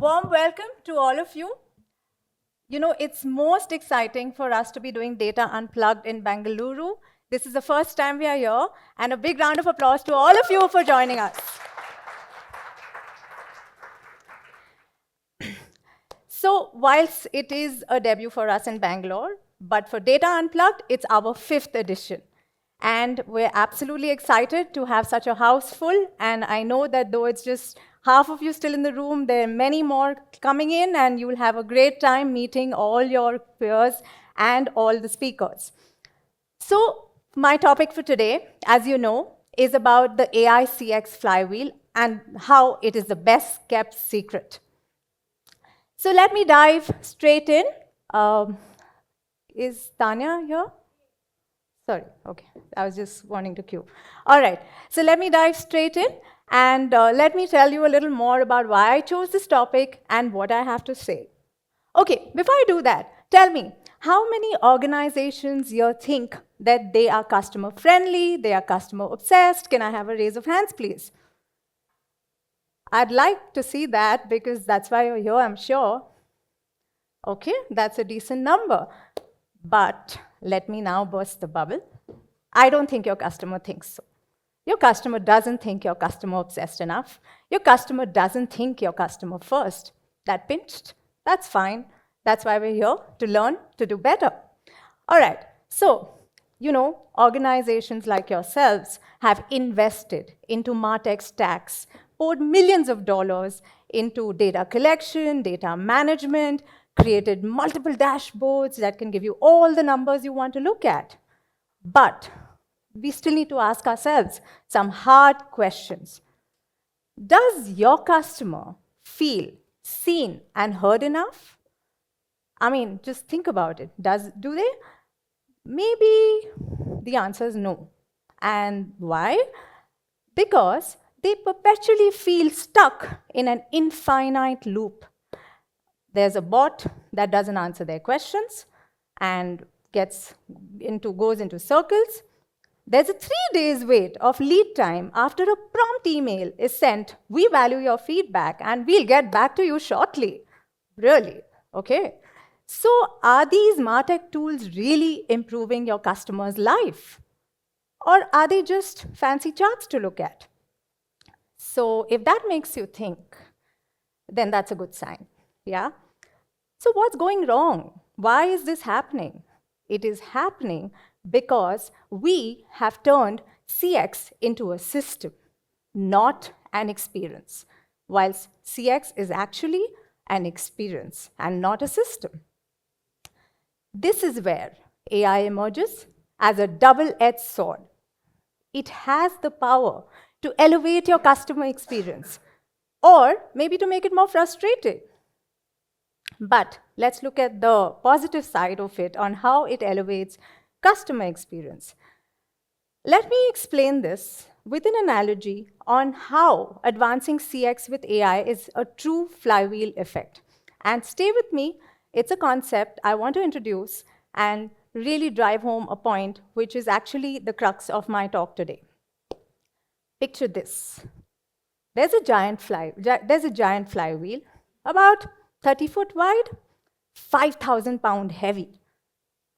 warm welcome to all of you. You know, it's most exciting for us to be doing Data Unplugged in Bengaluru. This is the first time we are here, and a big round of applause to all of you for joining us. So, whilst it is a debut for us in Bangalore, but for Data Unplugged, it's our 5th edition. And we're absolutely excited to have such a house full. And I know that though it's just half of you still in the room, there are many more coming in, and you'll have a great time meeting all your peers and all the speakers. So my topic for today, as you know, is about the AI CX flywheel and how it is the best kept secret. So let me dive straight in. Is Tanya here? Sorry, okay, I was just wanting to cue. All right, so let me dive straight in, and let me tell you a little more about why I chose this topic and what I have to say. Okay, before I do that, tell me, how many organizations here think that they are customer friendly, they are customer obsessed? Can I have a raise of hands, please? I'd like to see that because that's why you're here, I'm sure. Okay, that's a decent number. But let me now burst the bubble. I don't think your customer thinks so. Your customer doesn't think you're customer obsessed enough. Your customer doesn't think you're customer first. That pinched? That's fine. That's why we're here, to learn to do better. All right, so, you know, organizations like yourselves have invested into MarTech stacks, poured millions of dollars into data collection, data management, created multiple dashboards that can give you all the numbers you want to look at. But we still need to ask ourselves some hard questions. Does your customer feel seen and heard enough? I mean, just think about it. Do they? Maybe the answer is no. And why? Because they perpetually feel stuck in an infinite loop. There's a bot that doesn't answer their questions and goes into circles. There's a 3 days wait of lead time after a prompt email is sent. We value your feedback and we'll get back to you shortly. Really? Okay. So are these MarTech tools really improving your customer's life? Or are they just fancy charts to look at? So if that makes you think, then that's a good sign. Yeah? So what's going wrong? Why is this happening? It is happening because we have turned CX into a system, not an experience, whilst CX is actually an experience and not a system. This is where AI emerges as a double-edged sword. It has the power to elevate your customer experience, or maybe to make it more frustrating. But let's look at the positive side of it on how it elevates customer experience. Let me explain this with an analogy on how advancing CX with AI is a true flywheel effect. And stay with me, it's a concept I want to introduce and really drive home a point which is actually the crux of my talk today. Picture this. There's a giant flywheel, about 30 foot wide, 5,000 pound heavy.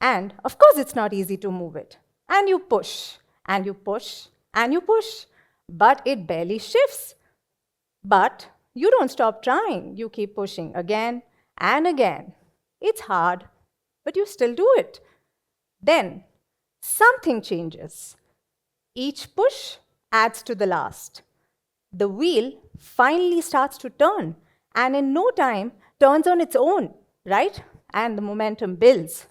And of course, it's not easy to move it. And you push, and you push, and you push, but it barely shifts. But you don't stop trying. You keep pushing again and again. It's hard, but you still do it. Then something changes. Each push adds to the last. The wheel finally starts to turn, and in no time turns on its own, right? And the momentum builds.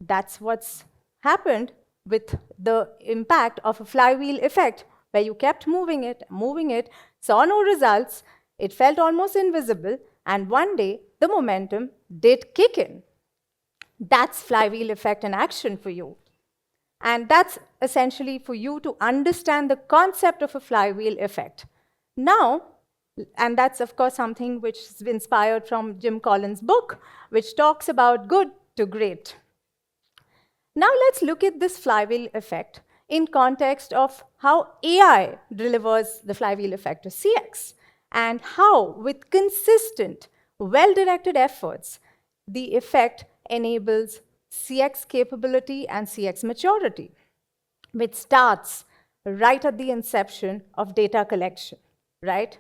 That's what's happened with the impact of a flywheel effect, where you kept moving it, saw no results, it felt almost invisible, and one day the momentum did kick in. That's flywheel effect in action for you. And that's essentially for you to understand the concept of a flywheel effect. Now, and that's of course something which is inspired from Jim Collins' book, which talks about good to great. Now let's look at this flywheel effect in context of how AI delivers the flywheel effect to CX. and how, with consistent, well-directed efforts, the effect enables CX capability and CX maturity, which starts right at the inception of data collection, right?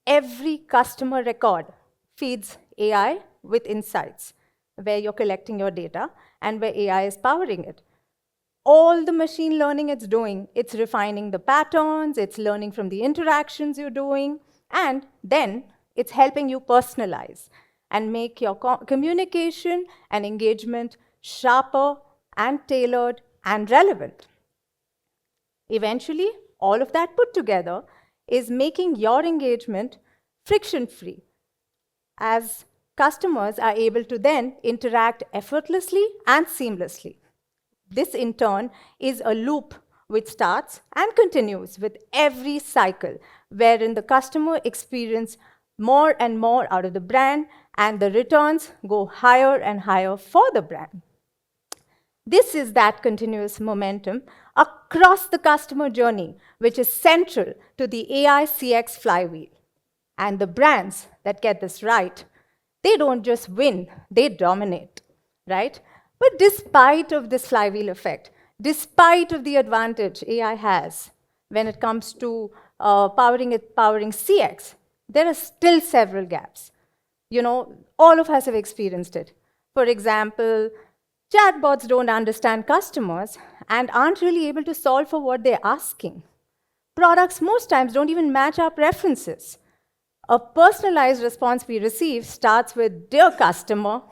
Every customer record feeds AI with insights, where you're collecting your data and where AI is powering it. All the machine learning it's doing, it's refining the patterns, it's learning from the interactions you're doing, and then it's helping you personalize and make your communication and engagement sharper and tailored and relevant. Eventually, all of that put together is making your engagement friction-free, as customers are able to then interact effortlessly and seamlessly. This, in turn, is a loop which starts and continues with every cycle, wherein the customer experience more and more out of the brand, and the returns go higher and higher for the brand. This is that continuous momentum across the customer journey, which is central to the AI CX flywheel. And the brands that get this right, they don't just win, they dominate, right? But despite of this flywheel effect, despite of the advantage AI has when it comes to powering CX, there are still several gaps. You know, all of us have experienced it. For example, chatbots don't understand customers and aren't really able to solve for what they're asking. Products most times don't even match our preferences. A personalized response we receive starts with "Dear customer,"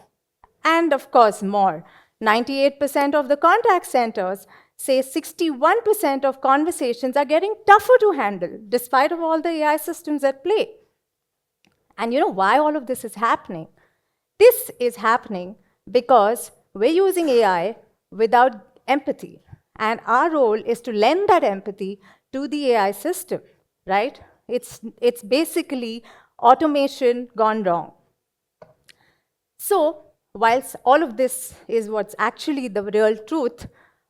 and of course more. 98% of the contact centers say 61% of conversations are getting tougher to handle, despite of all the AI systems at play. And you know why all of this is happening? This is happening because we're using AI without empathy. And our role is to lend that empathy to the AI system, right? It's basically automation gone wrong. So, whilst all of this is what's actually the real truth,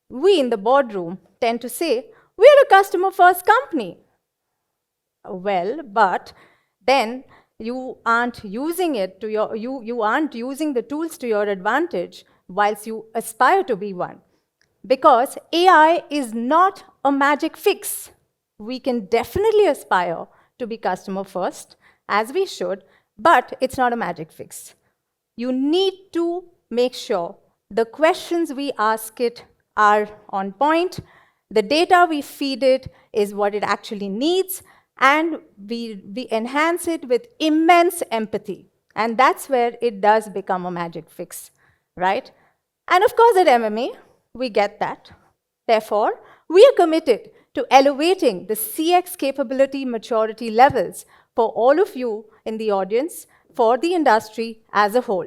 we in the boardroom tend to say, we're a customer-first company. Well, but then you aren't using it to you aren't using the tools to your advantage whilst you aspire to be one. Because AI is not a magic fix. We can definitely aspire to be customer first, as we should, but it's not a magic fix. You need to make sure the questions we ask it are on point, the data we feed it is what it actually needs, and we enhance it with immense empathy. And that's where it does become a magic fix, right? And of course, at MMA, we get that. Therefore, we are committed to elevating the CX capability maturity levels for all of you in the audience, for the industry as a whole.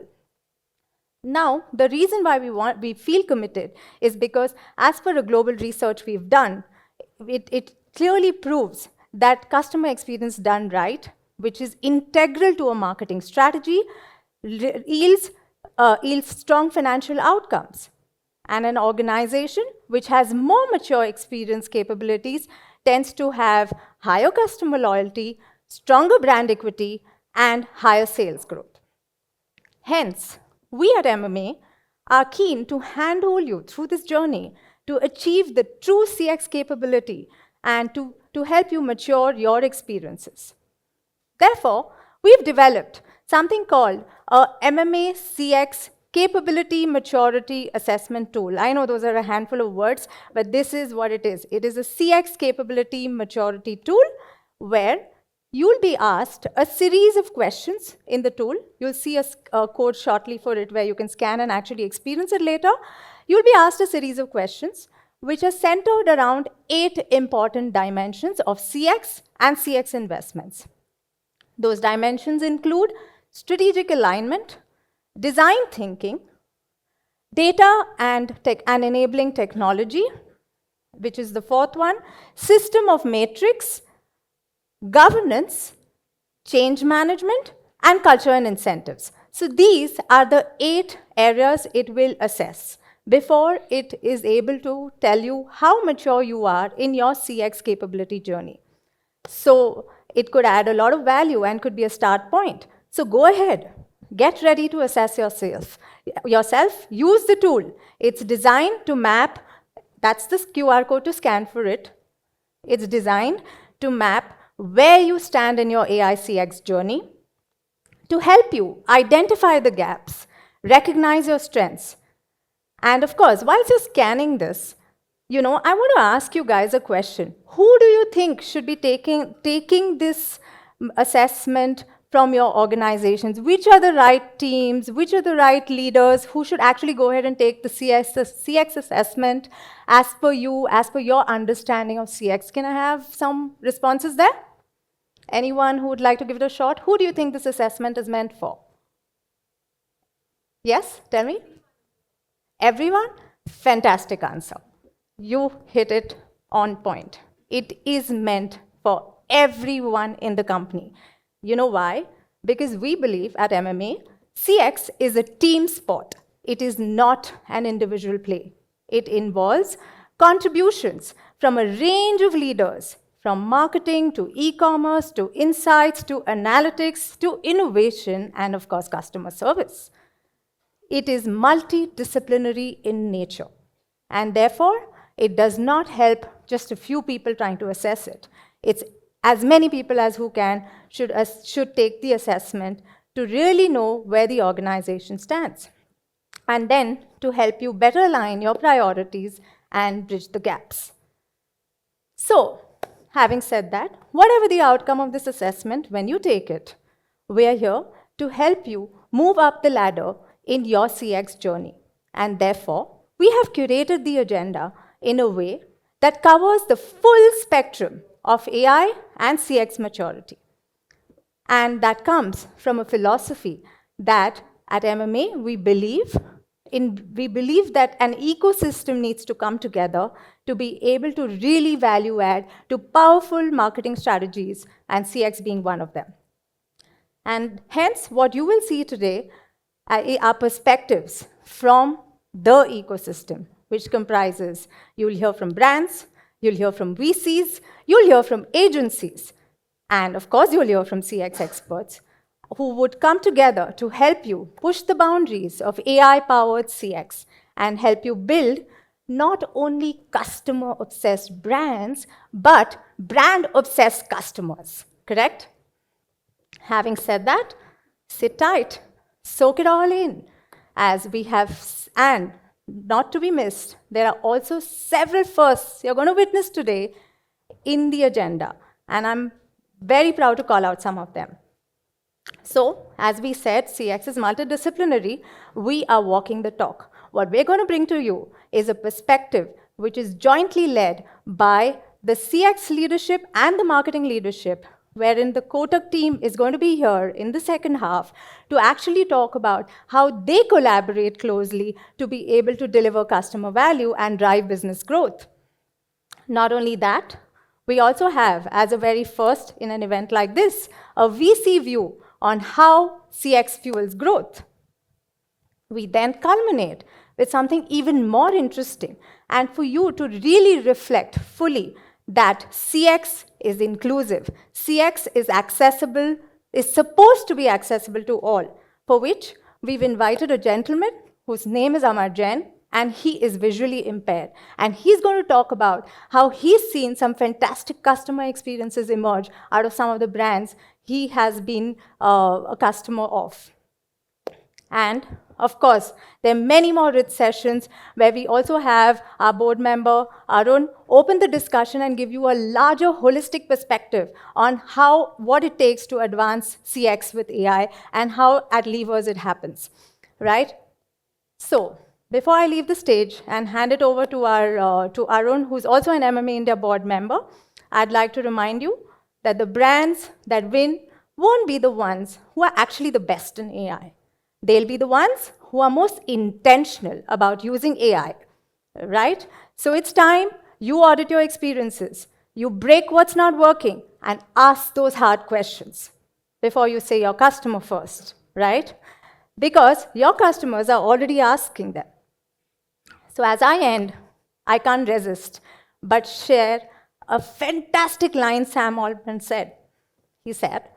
Now, the reason why we feel committed is because, as per a global research we've done, it clearly proves that customer experience done right, which is integral to a marketing strategy, yields strong financial outcomes. And an organization which has more mature experience capabilities tends to have higher customer loyalty, stronger brand equity, and higher sales growth. Hence, we at MMA are keen to handhold you through this journey to achieve the true CX capability and to help you mature your experiences. Therefore, we've developed something called a MMA CX Capability Maturity Assessment Tool. I know those are a handful of words, but this is what it is. It is a CX Capability Maturity Tool where you'll be asked a series of questions in the tool. You'll see a code shortly for it where you can scan and actually experience it later. You'll be asked a series of questions which are centered around 8 important dimensions of CX and CX investments. Those dimensions include strategic alignment, design thinking, data and enabling technology, which is the 4th one, system of matrix, governance, change management, and culture and incentives. So these are the 8 areas it will assess before it is able to tell you how mature you are in your CX capability journey. So It could add a lot of value and could be a start point. So go ahead, get ready to assess yourself. Use the tool. It's designed to map, that's the QR code to scan for it. It's designed to map where you stand in your AI CX journey, to help you identify the gaps, recognize your strengths. And of course, whilst you're scanning this, I want to ask you guys a question. Who do you think should be taking this assessment from your organizations? Which are the right teams? Which are the right leaders who should actually go ahead and take the CX assessment as per you, as per your understanding of CX? Can I have some responses there? Anyone who would like to give it a shot? Who do you think this assessment is meant for? Yes, tell me. Everyone? Fantastic answer. You hit it on point. It is meant for everyone in the company. You know why? Because we believe at MMA, CX is a team sport. It is not an individual play. It involves contributions from a range of leaders, from marketing to e-commerce to insights to analytics to innovation and, of course, customer service. It is multidisciplinary in nature, and therefore, it does not help just a few people trying to assess it. It's as many people as who can should take the assessment to really know where the organization stands, and then to help you better align your priorities and bridge the gaps. So, having said that, whatever the outcome of this assessment, when you take it, we are here to help you move up the ladder in your CX journey. And therefore, we have curated the agenda in a way that covers the full spectrum of AI and CX maturity. And that comes from a philosophy that at MMA we believe that an ecosystem needs to come together to be able to really value add to powerful marketing strategies, and CX being one of them. And hence, what you will see today are perspectives from the ecosystem, which comprises, you'll hear from brands, you'll hear from VCs, you'll hear from agencies, and of course, you'll hear from CX experts who would come together to help you push the boundaries of AI-powered CX and help you build not only customer-obsessed brands, but brand-obsessed customers, correct? Having said that, sit tight, soak it all in, as we have, and not to be missed, there are also several firsts you're going to witness today in the agenda, and I'm very proud to call out some of them. So, as we said, CX is multidisciplinary. We are walking the talk. What we're going to bring to you is a perspective which is jointly led by the CX leadership and the marketing leadership, wherein the Kotak team is going to be here in the second half to actually talk about how they collaborate closely to be able to deliver customer value and drive business growth. Not only that, we also have, as a very first in an event like this, a VC view on how CX fuels growth. We then culminate with something even more interesting, and for you to really reflect fully that CX is inclusive, CX is accessible, is supposed to be accessible to all, for which we've invited a gentleman whose name is Amar Jain, and he is visually impaired. And he's going to talk about how he's seen some fantastic customer experiences emerge out of some of the brands he has been a customer of. And of course, there are many more rich sessions where we also have our board member, Arun, open the discussion and give you a larger holistic perspective on what it takes to advance CX with AI and how at levers it happens, right? So, before I leave the stage and hand it over to Arun, who's also an MMA India board member, I'd like to remind you that the brands that win won't be the ones who are actually the best in AI. They'll be the ones who are most intentional about using AI, right? So it's time you audit your experiences, you break what's not working, and ask those hard questions before you say your customer first, right? Because your customers are already asking them. So as I end, I can't resist but share a fantastic line Sam Altman said. He said,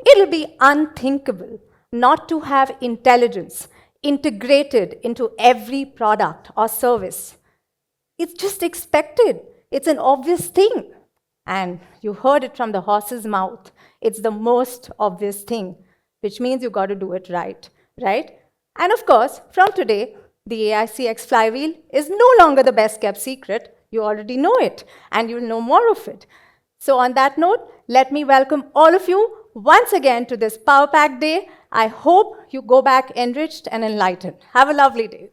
it'll be unthinkable not to have intelligence integrated into every product or service. It's just expected. It's an obvious thing. And you heard it from the horse's mouth. It's the most obvious thing, which means you got to do it right, right? And of course, from today, the AICX flywheel is no longer the best kept secret. You already know it, and you'll know more of it. So on that note, let me welcome all of you once again to this Power Pack Day. I hope you go back enriched and enlightened. Have a lovely day.